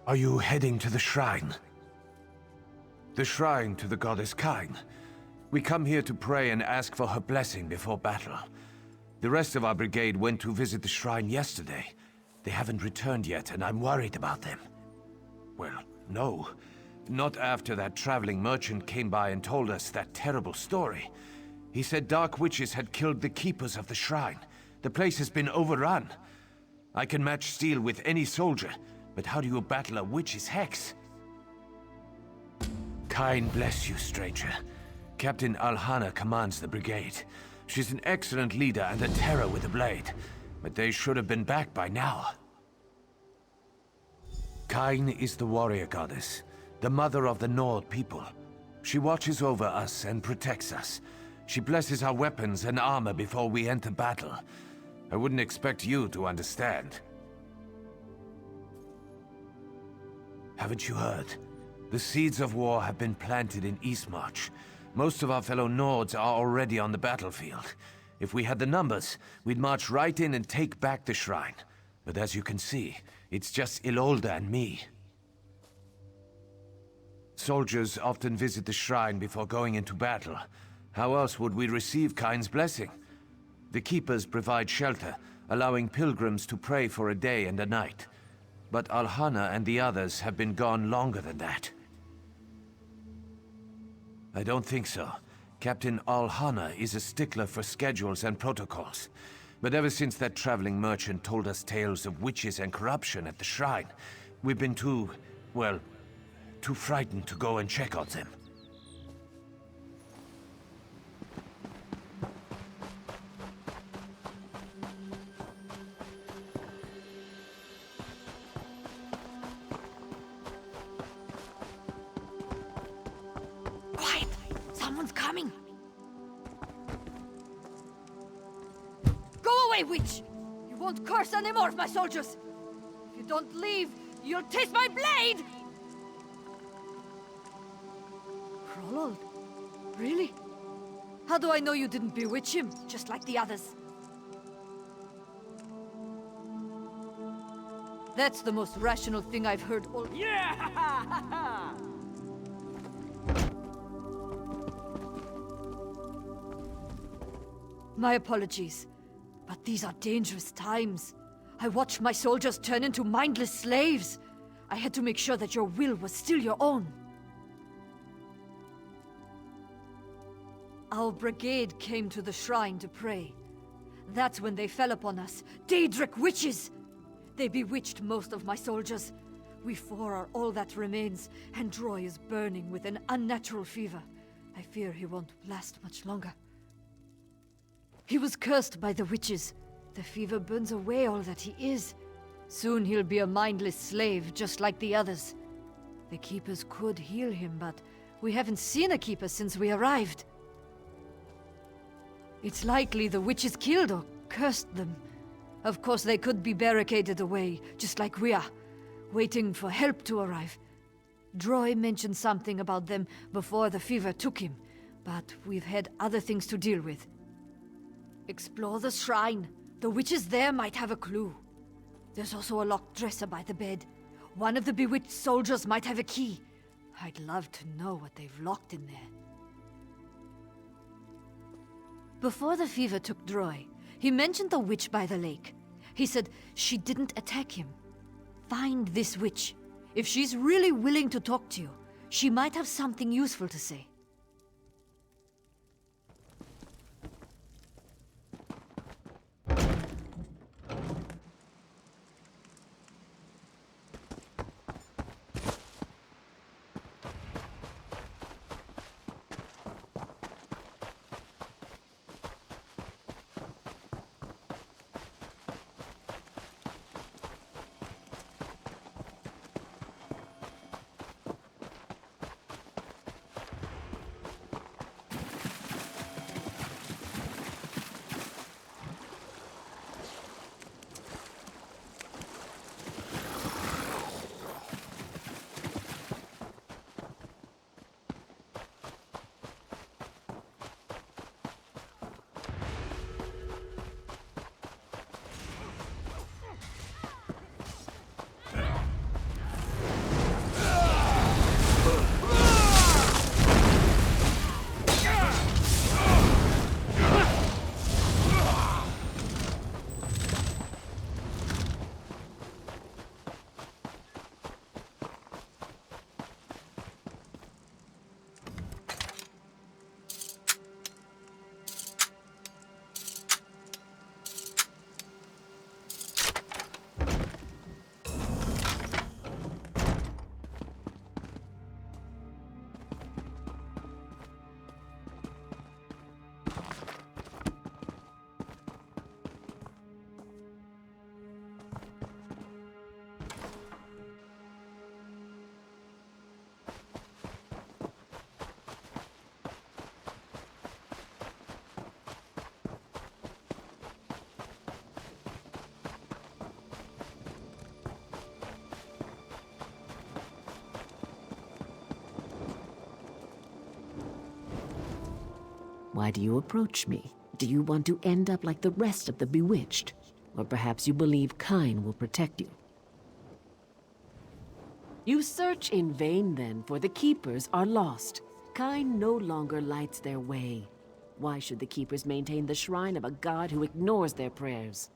Are you heading to the shrine? The shrine to the goddess Kain. We come here to pray and ask for her blessing before battle. The rest of our brigade went to visit the shrine yesterday. They haven't returned yet, and I'm worried about them. Well, no. Not after that traveling merchant came by and told us that terrible story. He said dark witches had killed the keepers of the shrine. The place has been overrun. I can match steel with any soldier, but how do you battle a witch's hex? Kain bless you, stranger. Captain Alhana commands the brigade. She's an excellent leader and a terror with a blade, but they should have been back by now. Kain is the warrior goddess, the mother of the Nord people. She watches over us and protects us. She blesses our weapons and armor before we enter battle. I wouldn't expect you to understand. Haven't you heard? The seeds of war have been planted in Eastmarch. Most of our fellow Nords are already on the battlefield. If we had the numbers, we'd march right in and take back the shrine. But as you can see, it's just Ilolda and me. Soldiers often visit the shrine before going into battle. How else would we receive Kain's blessing? The keepers provide shelter, allowing pilgrims to pray for a day and a night. But Alhana and the others have been gone longer than that. I don't think so. Captain Alhana is a stickler for schedules and protocols. But ever since that traveling merchant told us tales of witches and corruption at the shrine, we've been too frightened to go and check on them. Quiet! Someone's coming! Go away, witch! You won't curse anymore, my soldiers! If you don't leave, you'll taste my blade! Prolold? Really? How do I know you didn't bewitch him, just like the others? That's the most rational thing I've heard all— Yeah! My apologies, but these are dangerous times. I watched my soldiers turn into mindless slaves. I had to make sure that your will was still your own. Our brigade came to the shrine to pray. That's when they fell upon us, Daedric witches! They bewitched most of my soldiers. We four are all that remains, and Droy is burning with an unnatural fever. I fear he won't last much longer. He was cursed by the witches. The fever burns away all that he is. Soon he'll be a mindless slave, just like the others. The Keepers could heal him, but we haven't seen a Keeper since we arrived. It's likely the witches killed or cursed them. Of course, they could be barricaded away, just like we are, waiting for help to arrive. Droy mentioned something about them before the fever took him, but we've had other things to deal with. Explore the shrine. The witches there might have a clue. There's also a locked dresser by the bed. One of the bewitched soldiers might have a key. I'd love to know what they've locked in there. Before the fever took Droy, he mentioned the witch by the lake. He said she didn't attack him. Find this witch. If she's really willing to talk to you, she might have something useful to say. Why do you approach me? Do you want to end up like the rest of the bewitched? Or perhaps you believe Kyne will protect you? You search in vain then, for the Keepers are lost. Kyne no longer lights their way. Why should the Keepers maintain the shrine of a god who ignores their prayers?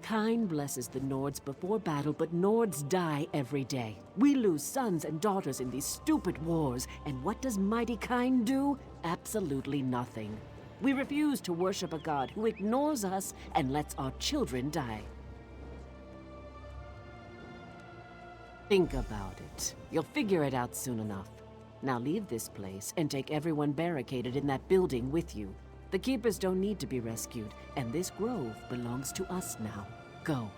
Kyne blesses the Nords before battle, but Nords die every day. We lose sons and daughters in these stupid wars, and what does mighty Kyne do? Absolutely nothing. We refuse to worship a god who ignores us and lets our children die. Think about it. You'll figure it out soon enough. Now leave this place and take everyone barricaded in that building with you. The Keepers don't need to be rescued, and this grove belongs to us now. Go.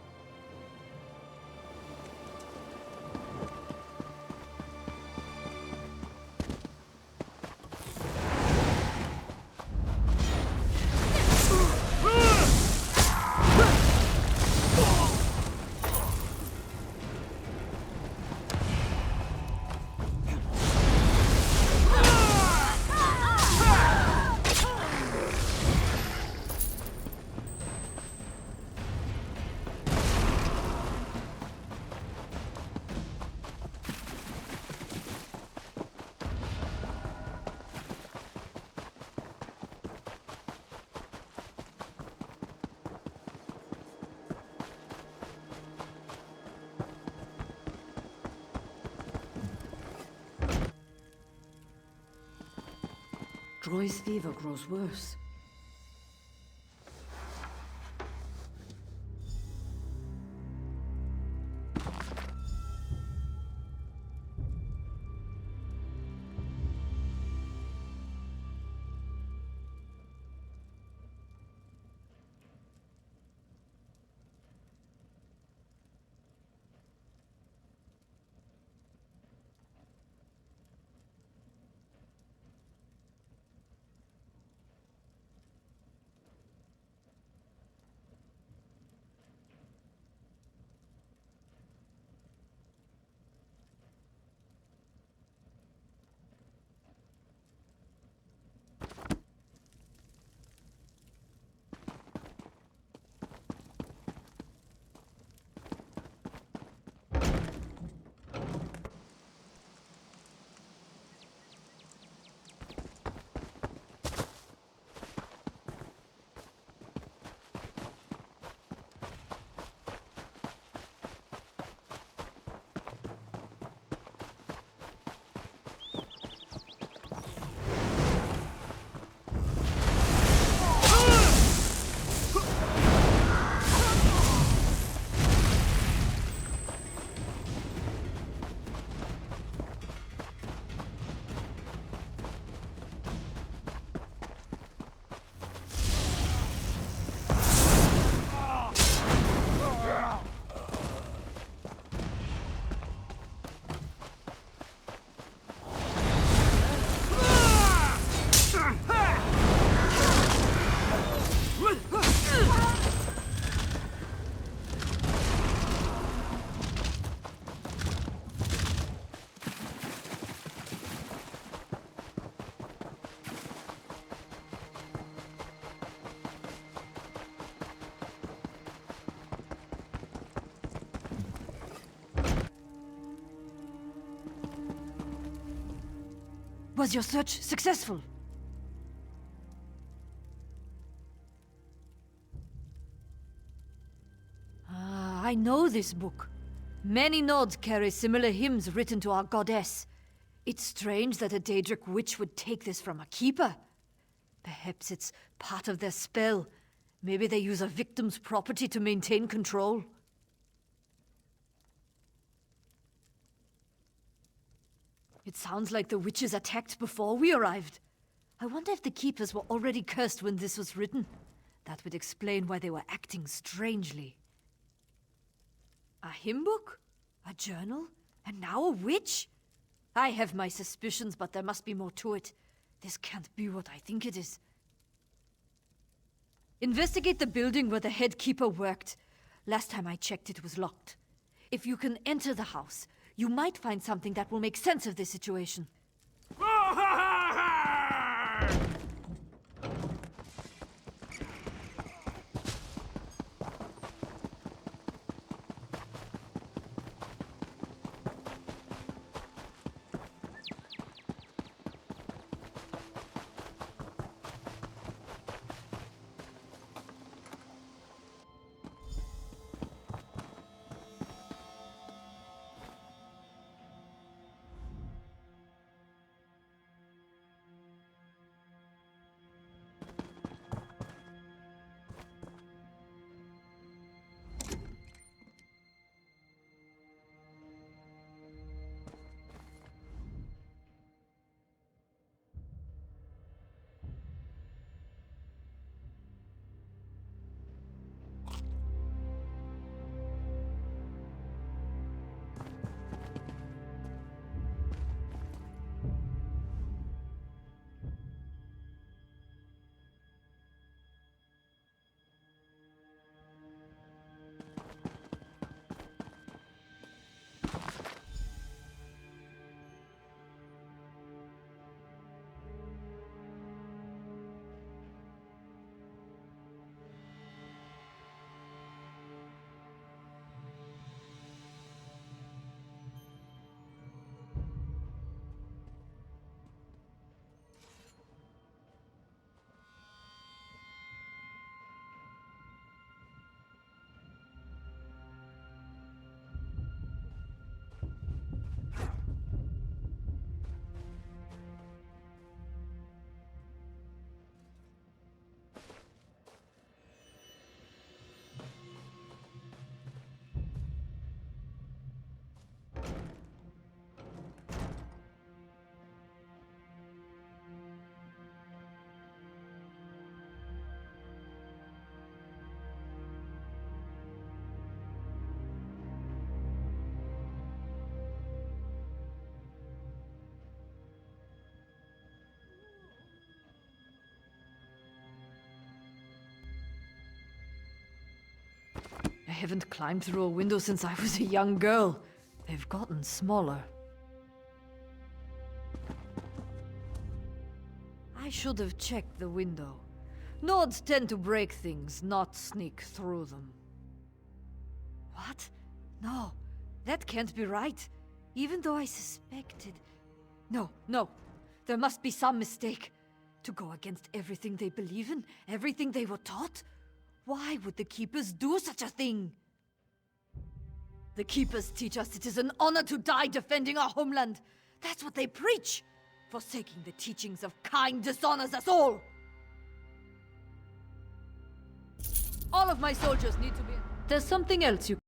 Troy's fever grows worse. Was your search successful? Ah, I know this book. Many nods carry similar hymns written to our goddess. It's strange that a Daedric witch would take this from a keeper. Perhaps it's part of their spell. Maybe they use a victim's property to maintain control. It sounds like the witches attacked before we arrived. I wonder if the keepers were already cursed when this was written. That would explain why they were acting strangely. A hymn book? A journal? And now a witch? I have my suspicions, but there must be more to it. This can't be what I think it is. Investigate the building where the head keeper worked. Last time I checked, it was locked. If you can enter the house, you might find something that will make sense of this situation. haven't climbed through a window since I was a young girl. They've gotten smaller. I should have checked the window. Nords tend to break things, not sneak through them. What? No, that can't be right. Even though I suspected... No. There must be some mistake. To go against everything they believe in, everything they were taught? Why would the Keepers do such a thing? The Keepers teach us it is an honor to die defending our homeland. That's what they preach. Forsaking the teachings of kind dishonors us all. All of my soldiers need to be... There's something else you...